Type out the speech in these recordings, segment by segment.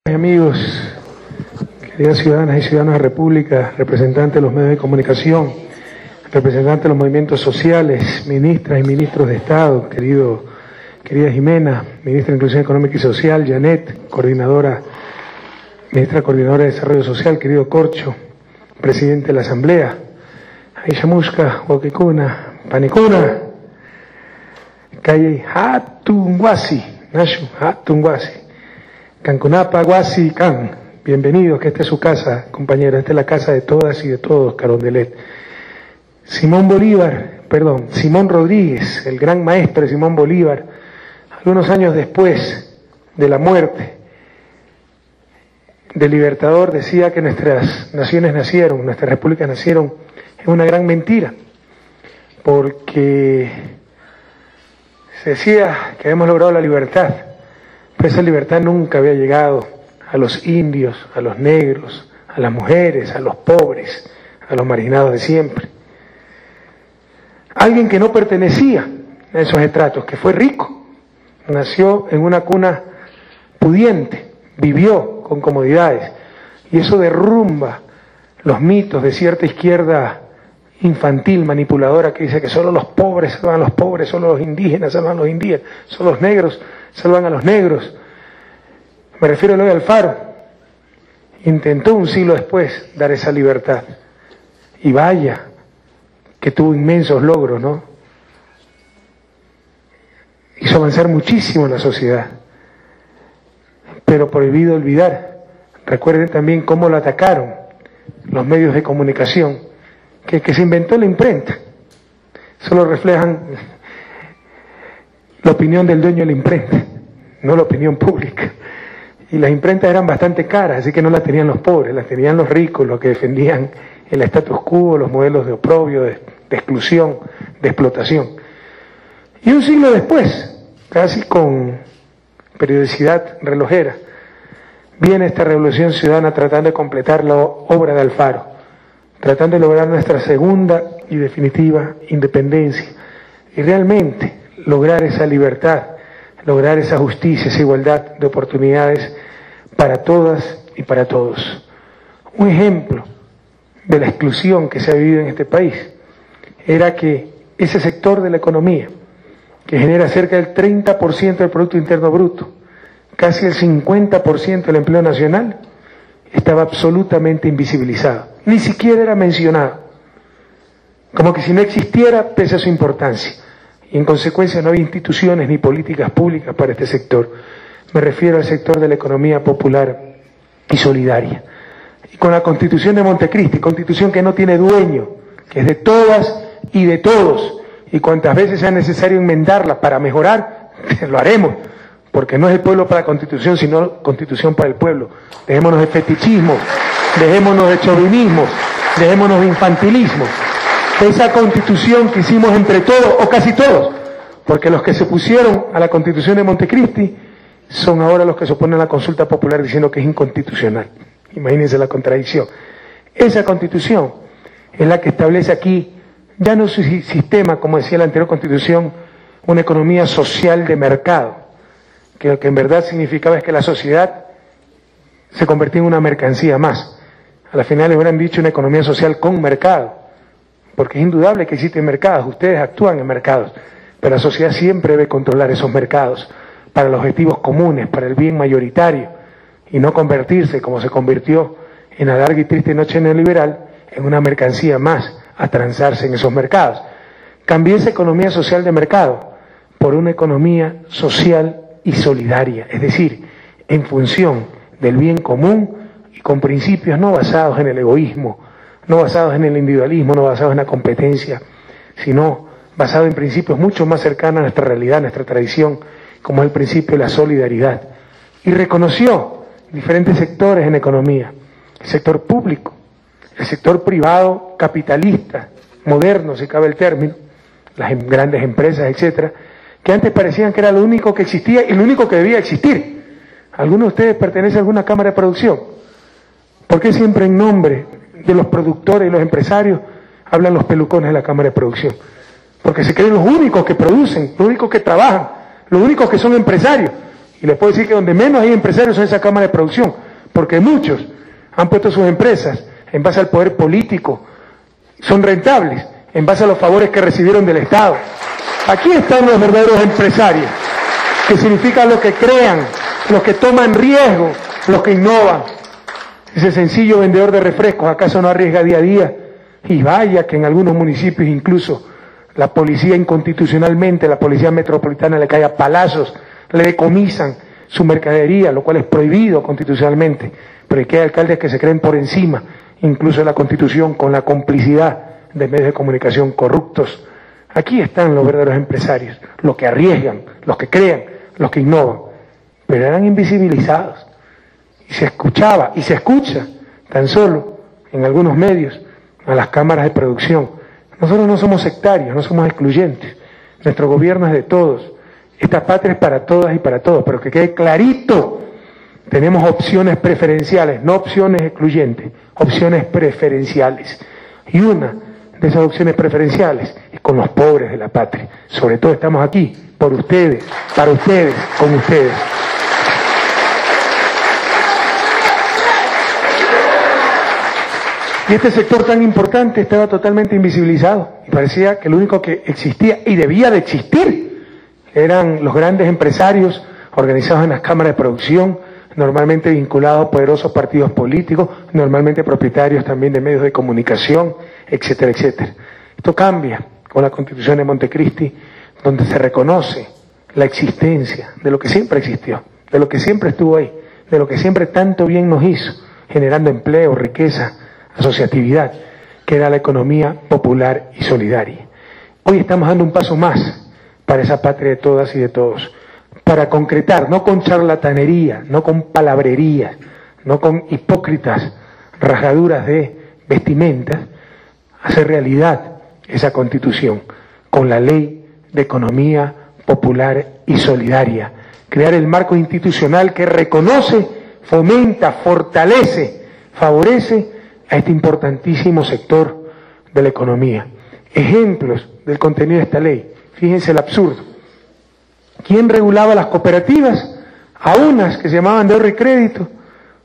Amigos, queridas ciudadanas y ciudadanos de la República, representantes de los medios de comunicación, representantes de los movimientos sociales, ministras y ministros de Estado, querida Jimena, ministra de Inclusión Económica y Social, Janet, ministra coordinadora de Desarrollo Social, querido Corcho, presidente de la Asamblea, Aisha Mushka, Wakikuna, Panicuna, Calle Hatungwasi, Nashu Hatungwasi. Cancunapa, Guasi, Can, bienvenidos, que esta es su casa, compañeros, esta es la casa de todas y de todos, Carondelet. Simón Rodríguez, el gran maestro Simón Bolívar, algunos años después de la muerte del Libertador, decía que nuestras repúblicas nacieron en una gran mentira, porque se decía que habíamos logrado la libertad. Esa libertad nunca había llegado a los indios, a los negros, a las mujeres, a los pobres, a los marginados de siempre. Alguien que no pertenecía a esos estratos, que fue rico, nació en una cuna pudiente, vivió con comodidades, y eso derrumba los mitos de cierta izquierda infantil, manipuladora, que dice que solo los pobres salvan a los pobres, solo los indígenas salvan a los indígenas, solo los negros salvan a los negros. Me refiero a Eloy Alfaro. Intentó un siglo después dar esa libertad. Y vaya, que tuvo inmensos logros, ¿no? Hizo avanzar muchísimo la sociedad. Pero prohibido olvidar. Recuerden también cómo lo atacaron los medios de comunicación, que se inventó la imprenta. Solo reflejan la opinión del dueño de la imprenta, no la opinión pública. Y las imprentas eran bastante caras, así que no las tenían los pobres, las tenían los ricos, los que defendían el status quo, los modelos de oprobio, de exclusión, de explotación. Y un siglo después, casi con periodicidad relojera, viene esta revolución ciudadana tratando de completar la obra de Alfaro, tratando de lograr nuestra segunda y definitiva independencia, y realmente lograr esa libertad, lograr esa justicia, esa igualdad de oportunidades para todas y para todos. Un ejemplo de la exclusión que se ha vivido en este país era que ese sector de la economía, que genera cerca del 30% del Producto Interno Bruto, casi el 50% del empleo nacional, estaba absolutamente invisibilizado, ni siquiera era mencionado, como que si no existiera pese a su importancia. Y en consecuencia no había instituciones ni políticas públicas para este sector. Me refiero al sector de la economía popular y solidaria. Y con la Constitución de Montecristi, constitución que no tiene dueño, que es de todas y de todos, y cuantas veces sea necesario enmendarla para mejorar, lo haremos, porque no es el pueblo para la Constitución, sino Constitución para el pueblo. Dejémonos de fetichismo, dejémonos de chauvinismo, dejémonos de infantilismo. Esa Constitución que hicimos entre todos, o casi todos, porque los que se opusieron a la Constitución de Montecristi son ahora los que se oponen a la consulta popular diciendo que es inconstitucional. Imagínense la contradicción. Esa Constitución es la que establece aquí, ya no su sistema, como decía la anterior Constitución, una economía social de mercado, que lo que en verdad significaba es que la sociedad se convertía en una mercancía más. A la final le hubieran dicho una economía social con mercado, porque es indudable que existen mercados, ustedes actúan en mercados, pero la sociedad siempre debe controlar esos mercados para los objetivos comunes, para el bien mayoritario, y no convertirse, como se convirtió en la larga y triste noche neoliberal, en una mercancía más a transarse en esos mercados. Cambié esa economía social de mercado por una economía social y solidaria, es decir, en función del bien común y con principios no basados en el egoísmo, no basados en el individualismo, no basados en la competencia, sino basados en principios mucho más cercanos a nuestra realidad, a nuestra tradición, como es el principio de la solidaridad. Y reconoció diferentes sectores en la economía, el sector público, el sector privado capitalista, moderno, si cabe el término, las grandes empresas, etcétera, que antes parecían que era lo único que existía y lo único que debía existir. ¿Alguno de ustedes pertenece a alguna cámara de producción? ¿Por qué siempre en nombre de los productores y los empresarios hablan los pelucones de la cámara de producción? Porque se creen los únicos que producen, los únicos que trabajan, los únicos que son empresarios. Y les puedo decir que donde menos hay empresarios son esas cámaras de producción, porque muchos han puesto sus empresas en base al poder político, son rentables en base a los favores que recibieron del Estado. Aquí están los verdaderos empresarios, que significa los que crean, los que toman riesgo, los que innovan. Ese sencillo vendedor de refrescos, ¿acaso no arriesga día a día? Y vaya que en algunos municipios incluso la policía inconstitucionalmente, la policía metropolitana le cae a palazos, le decomisan su mercadería, lo cual es prohibido constitucionalmente. Pero aquí hay alcaldes que se creen por encima, incluso de la Constitución, con la complicidad de medios de comunicación corruptos. Aquí están los verdaderos empresarios, los que arriesgan, los que crean, los que innovan. Pero eran invisibilizados. Y se escuchaba, y se escucha, tan solo en algunos medios, a las cámaras de producción. Nosotros no somos sectarios, no somos excluyentes. Nuestro gobierno es de todos. Esta patria es para todas y para todos, pero que quede clarito, tenemos opciones preferenciales, no opciones excluyentes, opciones preferenciales. Y una de esas opciones preferenciales es con los pobres de la patria. Sobre todo estamos aquí, por ustedes, para ustedes, con ustedes. Y este sector tan importante estaba totalmente invisibilizado. Y parecía que lo único que existía y debía de existir eran los grandes empresarios organizados en las cámaras de producción, normalmente vinculados a poderosos partidos políticos, normalmente propietarios también de medios de comunicación, etcétera, etcétera. Esto cambia con la Constitución de Montecristi, donde se reconoce la existencia de lo que siempre existió, de lo que siempre estuvo ahí, de lo que siempre tanto bien nos hizo, generando empleo, riqueza, asociatividad, que era la economía popular y solidaria. Hoy estamos dando un paso más para esa patria de todas y de todos, para concretar, no con charlatanería, no con palabrerías, no con hipócritas rajaduras de vestimentas, hacer realidad esa Constitución con la Ley de Economía Popular y Solidaria, crear el marco institucional que reconoce, fomenta, fortalece, favorece a este importantísimo sector de la economía. Ejemplos del contenido de esta ley. Fíjense el absurdo. ¿Quién regulaba las cooperativas? A unas que se llamaban de ahorro y crédito,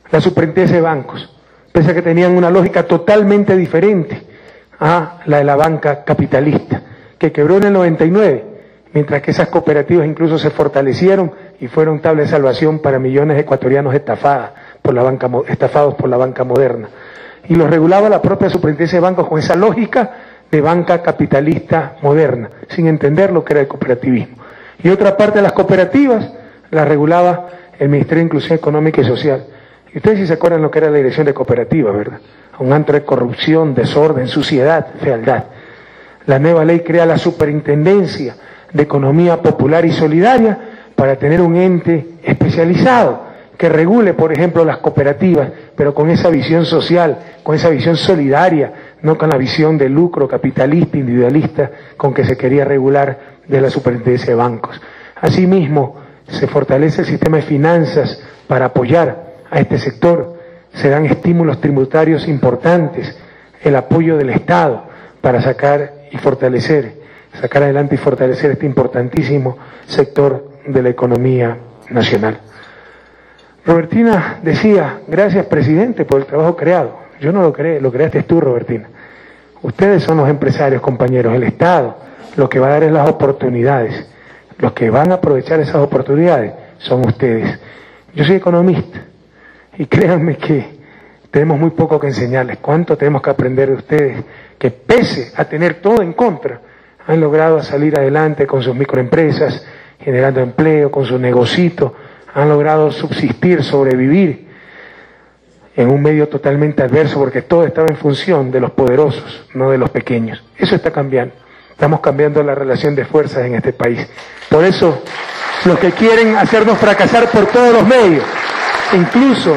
la Superintendencia de Bancos, pese a que tenían una lógica totalmente diferente a la de la banca capitalista, que quebró en el 99, mientras que esas cooperativas incluso se fortalecieron y fueron tabla de salvación para millones de ecuatorianos estafados por la banca moderna. Y los regulaba la propia Superintendencia de Bancos con esa lógica de banca capitalista moderna, sin entender lo que era el cooperativismo. Y otra parte de las cooperativas la regulaba el Ministerio de Inclusión Económica y Social. Y ustedes sí se acuerdan lo que era la dirección de cooperativas, ¿verdad? Un antro de corrupción, desorden, suciedad, fealdad. La nueva ley crea la Superintendencia de Economía Popular y Solidaria para tener un ente especializado que regule, por ejemplo, las cooperativas, pero con esa visión social, con esa visión solidaria, no con la visión de lucro capitalista, individualista, con que se quería regular de la Superintendencia de Bancos. Asimismo, se fortalece el sistema de finanzas para apoyar a este sector, se dan estímulos tributarios importantes, el apoyo del Estado para sacar adelante y fortalecer este importantísimo sector de la economía nacional. Robertina decía, gracias presidente por el trabajo creado. Yo no lo creé, lo creaste tú, Robertina. Ustedes son los empresarios, compañeros, el Estado, lo que va a dar es las oportunidades. Los que van a aprovechar esas oportunidades son ustedes. Yo soy economista y créanme que tenemos muy poco que enseñarles. ¿Cuánto tenemos que aprender de ustedes? Que pese a tener todo en contra, han logrado salir adelante con sus microempresas, generando empleo, con sus negocios, han logrado subsistir, sobrevivir en un medio totalmente adverso, porque todo estaba en función de los poderosos, no de los pequeños. Eso está cambiando. Estamos cambiando la relación de fuerzas en este país. Por eso, los que quieren hacernos fracasar por todos los medios, incluso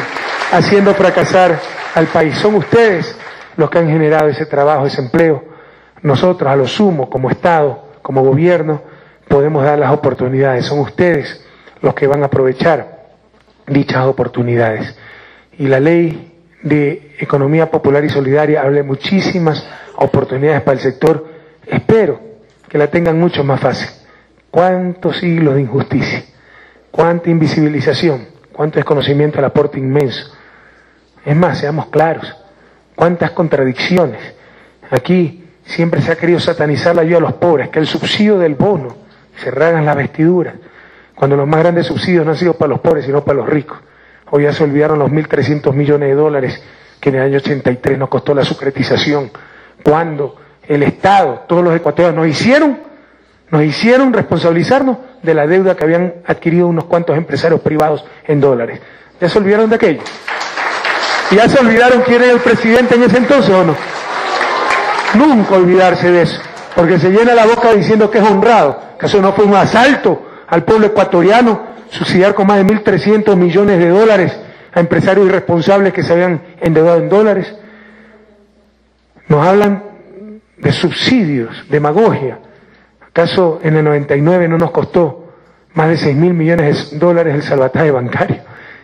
haciendo fracasar al país, son ustedes los que han generado ese trabajo, ese empleo. Nosotros, a lo sumo, como Estado, como gobierno, podemos dar las oportunidades. Son ustedes los que van a aprovechar dichas oportunidades. Y la Ley de Economía Popular y Solidaria habla de muchísimas oportunidades para el sector. Espero que la tengan mucho más fácil. ¿Cuántos siglos de injusticia? cuánta invisibilización, cuánto desconocimiento del aporte inmenso. Es más, seamos claros, cuántas contradicciones. Aquí siempre se ha querido satanizar la ayuda a los pobres, que el subsidio del bono, se rasgan las vestiduras, cuando los más grandes subsidios no han sido para los pobres, sino para los ricos. Hoy ya se olvidaron los 1.300 millones de dólares que en el año 83 nos costó la sucretización, cuando el Estado, todos los ecuatorianos nos hicieron responsabilizarnos de la deuda que habían adquirido unos cuantos empresarios privados en dólares. ¿Ya se olvidaron de aquello? ¿Y ya se olvidaron quién era el presidente en ese entonces o no? Nunca olvidarse de eso, porque se llena la boca diciendo que es honrado, que eso no fue un asalto al pueblo ecuatoriano, subsidiar con más de 1.300 millones de dólares a empresarios irresponsables que se habían endeudado en dólares. Nos hablan de subsidios, demagogia. ¿Acaso en el 99 no nos costó más de 6.000 millones de dólares el salvataje bancario?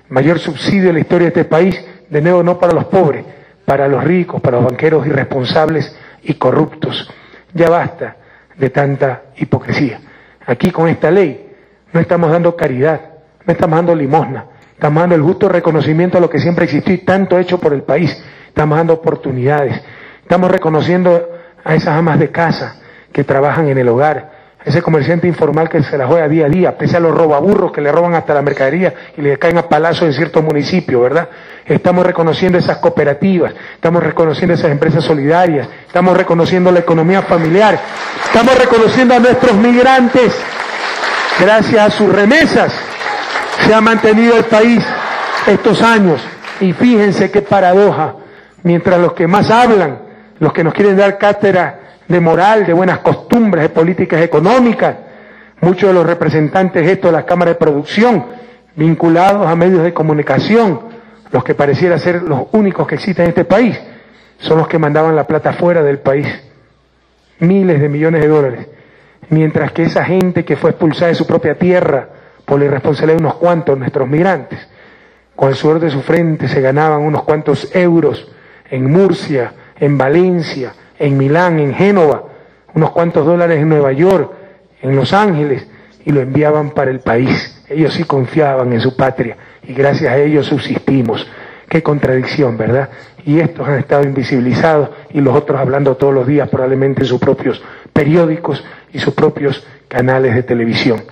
Mayor subsidio en la historia de este país, de nuevo no para los pobres, para los ricos, para los banqueros irresponsables y corruptos. Ya basta de tanta hipocresía. Aquí con esta ley no estamos dando caridad, no estamos dando limosna, estamos dando el justo reconocimiento a lo que siempre existió y tanto hecho por el país. Estamos dando oportunidades, estamos reconociendo a esas amas de casa que trabajan en el hogar, a ese comerciante informal que se la juega día a día, pese a los robaburros que le roban hasta la mercadería y le caen a palazos en ciertos municipios, ¿verdad? Estamos reconociendo esas cooperativas, estamos reconociendo esas empresas solidarias, estamos reconociendo la economía familiar, estamos reconociendo a nuestros migrantes. Gracias a sus remesas se ha mantenido el país estos años. Y fíjense qué paradoja, mientras los que más hablan, los que nos quieren dar cátedra de moral, de buenas costumbres, de políticas económicas, muchos de los representantes estos de la Cámara de Producción, vinculados a medios de comunicación, los que pareciera ser los únicos que existen en este país, son los que mandaban la plata fuera del país, miles de millones de dólares, mientras que esa gente que fue expulsada de su propia tierra por la irresponsabilidad de unos cuantos, nuestros migrantes, con el sudor de su frente se ganaban unos cuantos euros en Murcia, en Valencia, en Milán, en Génova, unos cuantos dólares en Nueva York, en Los Ángeles, y lo enviaban para el país. Ellos sí confiaban en su patria, y gracias a ellos subsistimos. Qué contradicción, ¿verdad? Y estos han estado invisibilizados, y los otros hablando todos los días, probablemente en sus propios periódicos y sus propios canales de televisión.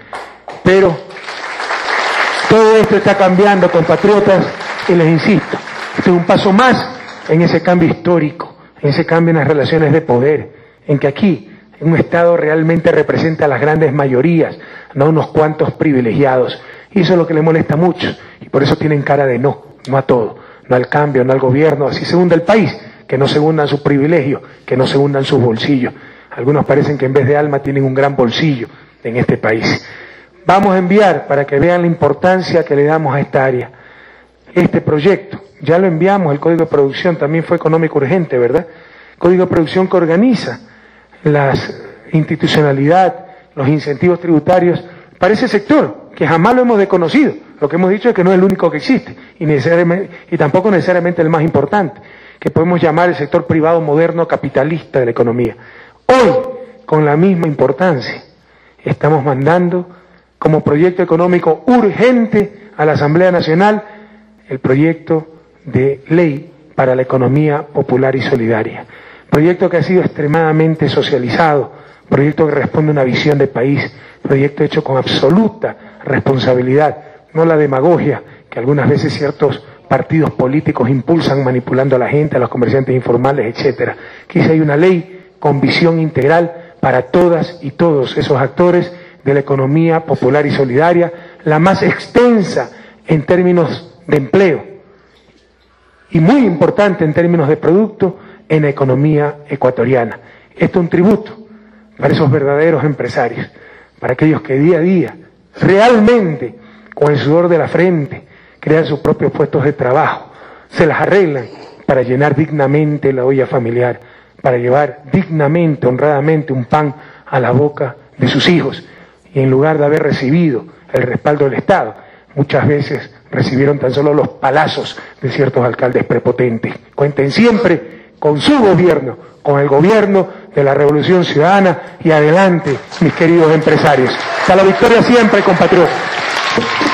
Pero todo esto está cambiando, compatriotas, y les insisto, este es un paso más en ese cambio histórico, en ese cambio en las relaciones de poder, en que aquí un Estado realmente representa a las grandes mayorías, no a unos cuantos privilegiados. Y eso es lo que les molesta mucho, y por eso tienen cara de no a todo, no al cambio, no al gobierno, así se hunda el país, que no se hundan sus privilegios, que no se hundan sus bolsillos. Algunos parecen que en vez de alma tienen un gran bolsillo en este país. Vamos a enviar, para que vean la importancia que le damos a esta área, este proyecto. Ya lo enviamos, el Código de Producción también fue económico urgente, ¿verdad? Código de Producción que organiza la institucionalidad, los incentivos tributarios para ese sector, que jamás lo hemos desconocido. Lo que hemos dicho es que no es el único que existe, y tampoco necesariamente el más importante, que podemos llamar el sector privado moderno capitalista de la economía. Hoy, con la misma importancia, estamos mandando como proyecto económico urgente a la Asamblea Nacional el proyecto de ley para la economía popular y solidaria. Proyecto que ha sido extremadamente socializado, proyecto que responde a una visión de país, proyecto hecho con absoluta responsabilidad, no la demagogia que algunas veces ciertos partidos políticos impulsan manipulando a la gente, a los comerciantes informales, etcétera. Aquí hay una ley con visión integral para todas y todos esos actores de la economía popular y solidaria, la más extensa en términos de empleo y muy importante en términos de producto en la economía ecuatoriana. Esto es un tributo para esos verdaderos empresarios, para aquellos que día a día, realmente, con el sudor de la frente, crean sus propios puestos de trabajo, se las arreglan para llenar dignamente la olla familiar, para llevar dignamente, honradamente un pan a la boca de sus hijos, y en lugar de haber recibido el respaldo del Estado, muchas veces recibieron tan solo los palazos de ciertos alcaldes prepotentes. Cuenten siempre con su gobierno, con el gobierno de la Revolución Ciudadana, y adelante, mis queridos empresarios. Hasta la victoria siempre, compatriotas. Gracias.